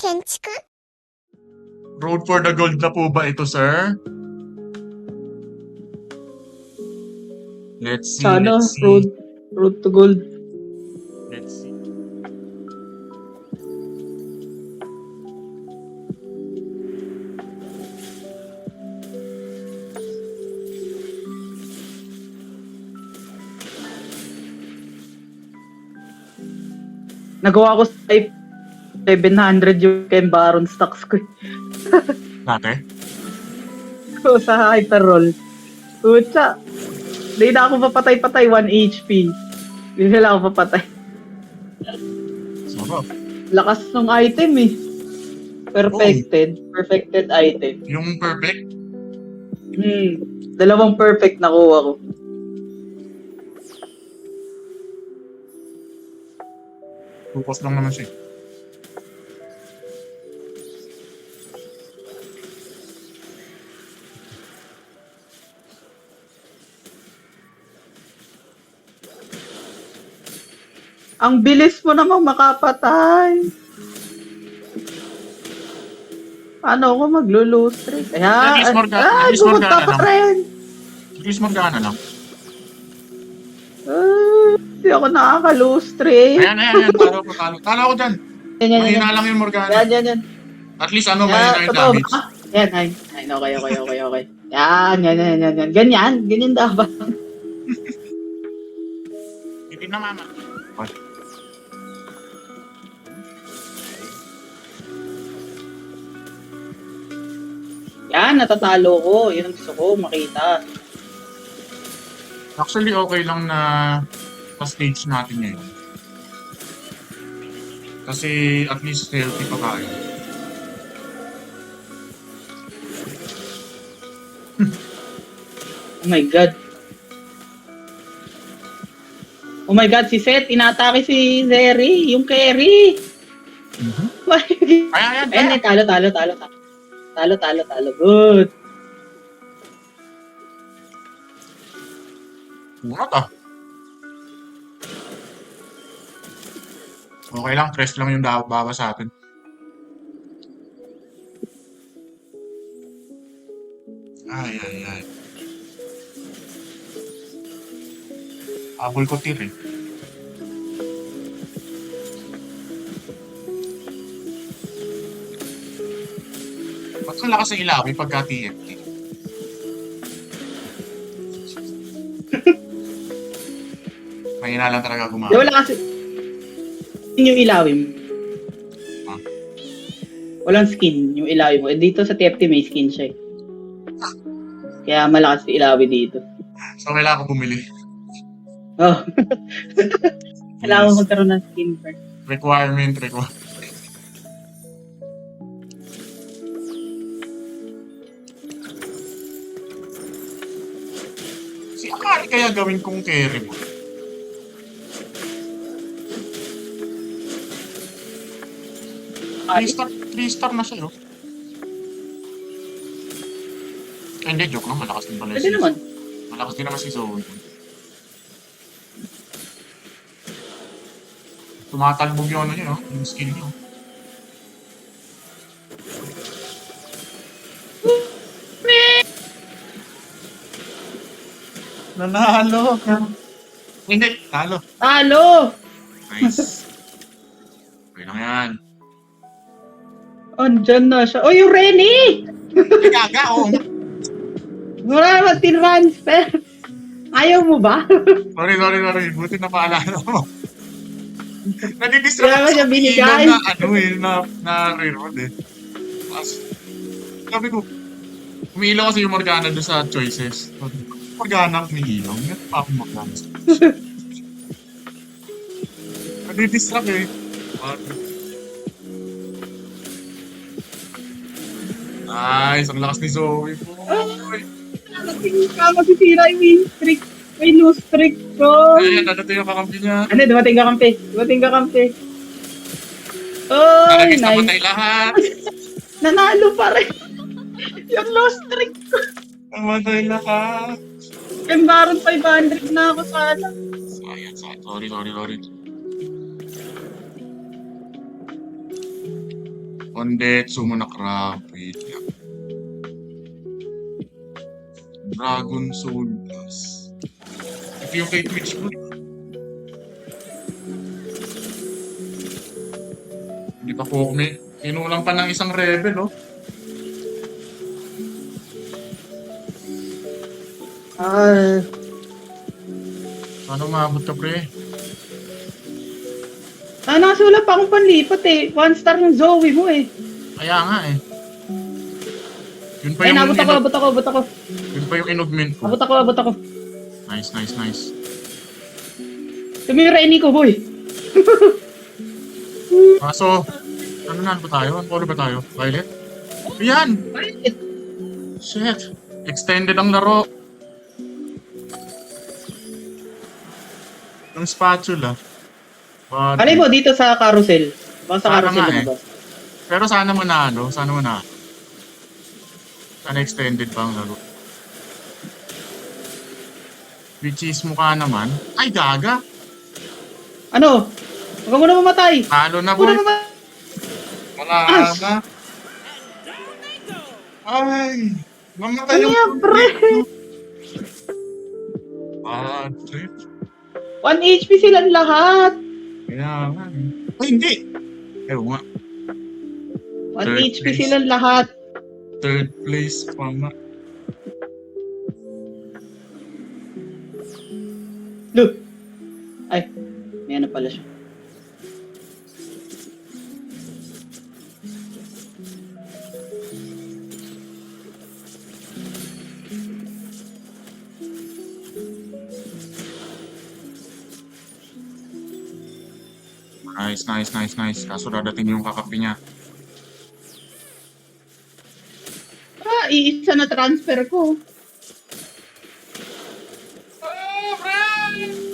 建築 Road for the Gold na po ba ito, sir? Let's see, Sana, let's see. road to gold. Let's see. Nagawa ko sa type 700 yung Ken Baron stocks ko. Dati? So, sa hyperroll. Pucha. Hindi na ako papatay-patay, 1 HP. Hindi na ako papatay. Sarap. Lakas ng item eh. Perfected item. Yung perfect? Dalawang perfect nakuha ko. Focus lang naman siya. Ang bilis mo namang makapatay. Paano ako maglo-low streak? At least Morgana gumunta pa lang. rin. At least Morgana lang. Hindi ako nakaka-low streak. Ayan. Talo ako dyan. Yan. Mahina lang yung Morgana. Yan. At least mahina yung Totoo damage. ba? Yan, ay. Okay. Yan. Ganyan dapat. Hindi na mama. Yan, natatalo ko. Yun ang gusto ko makita. Actually, okay lang na pa-stage natin ngayon. Kasi at least healthy pa tayo. Oh my God. Oh my God, si Seth, inatake si Zeri, yung carry. Ayan. Talo. Good. Bunot ah. Okay lang, crest lang yung baba sa atin. Ay. Habol ko tir eh. Ba't ang lakas ng ilawi pagka TFT? Mahina lang talaga Di gumamit. wala kasi yung ilawin. Ah. Walang skin yung ilawin mo. Eh, dito sa TFT may skin siya eh. Kaya malakas yung ilawin dito. So, kailangan ko bumili. Oh. Kailangan mo Yes. magkaroon ng skin first. Requirement. Si Akari kaya gawin kong carry mo? Ay, 3-star na siya, oh. Ay, hindi, joke lang. Malakas din pala pwede naman. Malakas din naman si Zoe. Tumatalbog yung ano niya, no? Yung skill niya. Nanalo! Hindi, talo. Talo! Nice. Okay lang yan. Andyan na siya. Oh, yung Renny! Ay, gaga, oh. Wala mag-transfer. Ayaw mo ba? Sorry. Buti na paalala mo. Nadidistract Kaya mo siya sa binigay. ilaw na reroll eh. Sabi ko, umiilaw kasi yung Morgana doon sa choices. Morgana ang umiilaw. Ngayon pa ako Morgana. Nadidistract eh. Nice, ang lakas ni Zoe po. Masisira yung win streak. May lose streak ko. Ayan, ano to yung kakampi niya? Ano, dumating ka kampi. Oh, Nalagis na nice. patay lahat. Nanalo pa rin. Yung lost streak ko. Namatay lahat. Ken Baron 500 na ako sana. Sayang. Sorry. Undead, summon a crab. Wait lang. Dragon Soul Plus. Ito yung kay Twitch mo. Hindi pa po kami. Inulang pa ng isang rebel, oh. Ah, Paano maabot ka, pre? Nakasulat pa akong panlipat eh. 1 star yung Zoe mo eh. Kaya nga, eh. Yun pa Ay, yung nabot ako, inog- abot ako, abot ako. Yun pa yung inugment ko. Abot ako, abot ako. Nice, nice, nice. Tumira ini ko, boy. So, ano na ba tayo? Ano ba tayo? Violet? Ayan! Shit! Extended ang laro. Yung spatula. But, Alay mo dito sa carousel. Baka sa Parang carousel nga eh. lumabas. pero sana manalo. Sana manalo. Sana extended pa ang laro. Bitches mo ka naman. Ay, gaga! Ano? Huwag ka muna mamatay. Talo na, Huwag boy. na mamatay. Wala na. Ay! Mamatay Ano yung yan, pre? bad trip. 1 HP silang lahat. Kaya nga eh. Ay, hindi! Ewan nga. 1 Third HP place. silang lahat. Third place pa nga. Look. Ay, may ano pala siya. Nice, nice, nice, nice. Kaso dadating yung kakapi niya. Iisa na transfer ko.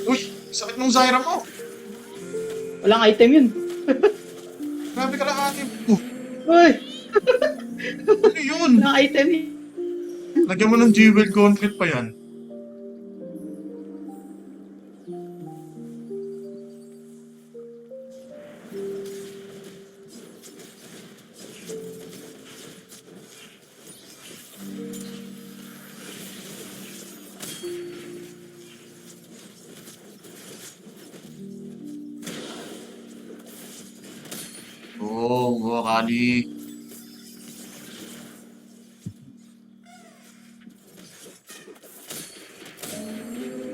Uy! Sakit nung Zyra mo! Walang item yun. Grabe ka lang ate. Uy, Ano yun? walang item yun. Lagyan mo ng Jewel Gauntlet pa yan. Kali.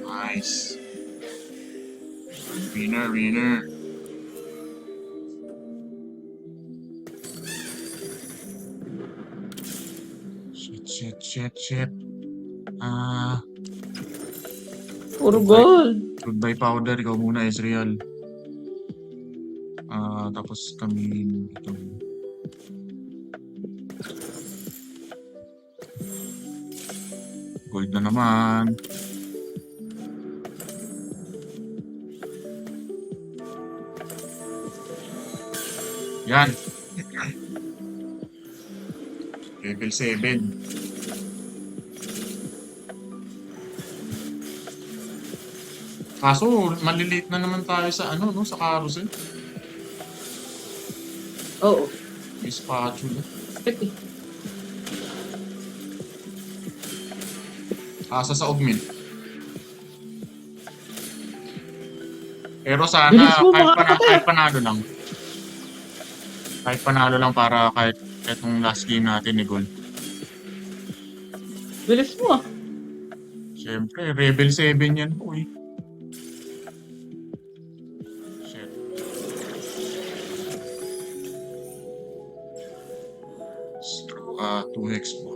Nice. Winner, winner. Shit. Puro gold. Goodbye powder, ikaw muna, Ezreal. Tapos kami ito. Gold na naman. Yan. Level 7. Kaso, malilate na naman tayo sa ano, no? Sa carousel. Oo. May spatula. Bakit eh? Asa sa augment. Pero sana, Bilis mo, kahit panalo lang. Kahit panalo lang para kahit itong last game natin ni Gold. Bilis mo ah. Siyempre, Rebel 7 yan po eh. Shit. So, 2 hex po.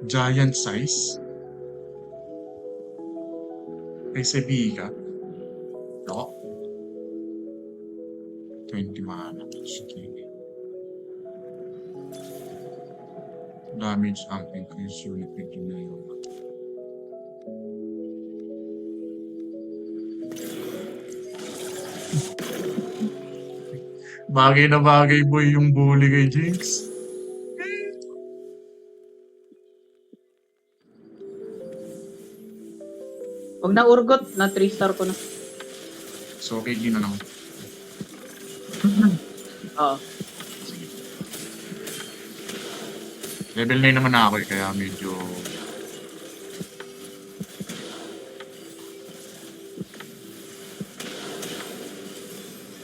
Giant size. Kay Sebiga. No. 20 mana. Damage ang increase unit with na yun. Bagay na bagay boy yung bully kay Jinx. Huwag na urgot, na 3 star ko na. So, okay, yun na lang. Oo. Sige. Level 9 naman na ako eh, kaya medyo...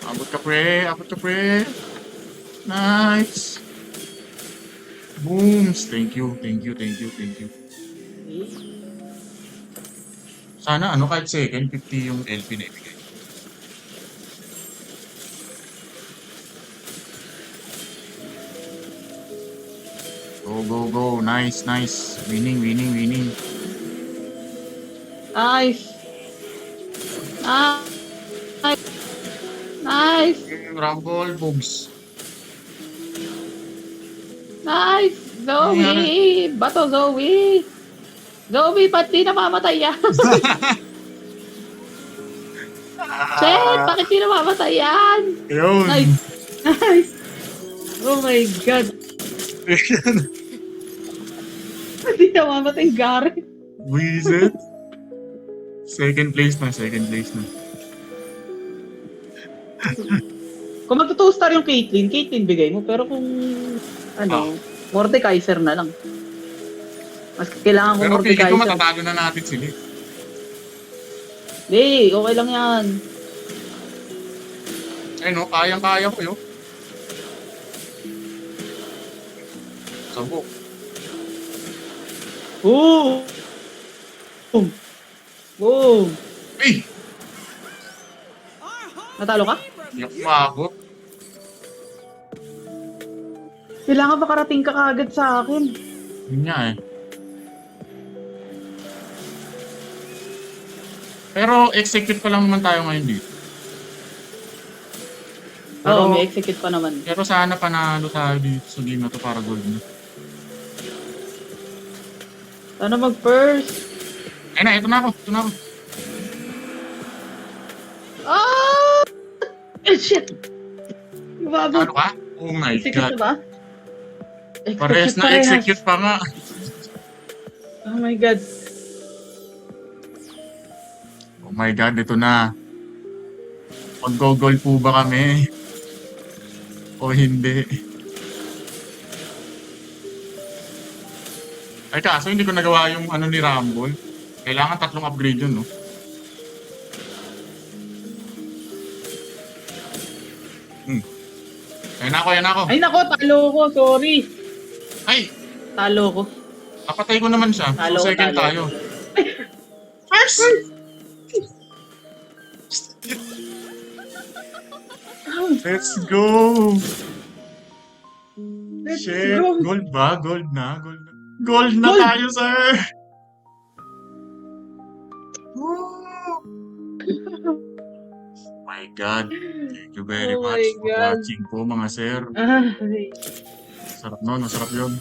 Abot ka pre! Abot ka pre! Nice! Booms! Thank you, thank you, thank you, thank you. Sana ano kahit second, 50 yung LP na ibigay. Go, go, go. Nice, nice. Winning, winning, winning. Nice. Nice. Nice. Rumble, booms. Nice. Zoe. Bato, Zoe. Zoe, ba't di namamatay yan? Shit, bakit di namamatay yan? Yun. Nice. Nice. Oh my God. Di namamatay Gary. Wizard. Second place na, second place na. Kung magto-2-star yung Caitlyn, Caitlyn bigay mo. Pero kung, Mordekaiser na lang. Mas kailangan ko Pero feeling ko Mordekaiser. matatalo na natin sila. Hindi, okay lang yan. Eh no, kayang-kaya ko yun. Sabok. Boom! Boom! Boom! Ay! Natalo ka? Hindi ako umabot. Kailangan makarating ka kagad sa akin. Yun nga eh. Pero execute pa lang naman tayo ngayon dito. Oo, may execute pa naman. Pero sana panalo tayo dito sa game na to para gold na. Sana mag-first. Ayun na, ito na ako. Ito na ako. Ah! Shit! Ibabot. Ano ka? Oh my Execute God. na ba? Parehas na execute pa nga. Oh my God. Oh my God, ito na. Mag-go-goal po ba kami? O hindi? Ay kaso hindi ko nagawa yung ano ni Rumble. Kailangan 3 upgrade yun, no? Ayan na ako, ayan na ako. Ay nako, talo ko. Sorry. Ay! Talo ko. Napatay ko naman siya. Talo, So second talo. tayo. First! Let's go! Let's Shit! go. Gold ba? Gold na? Gold na? Gold na Gold! tayo, sir! Woo! My God. Thank you very Oh much my for God. watching po, mga sir. Ay. Sarap no? Masarap yun.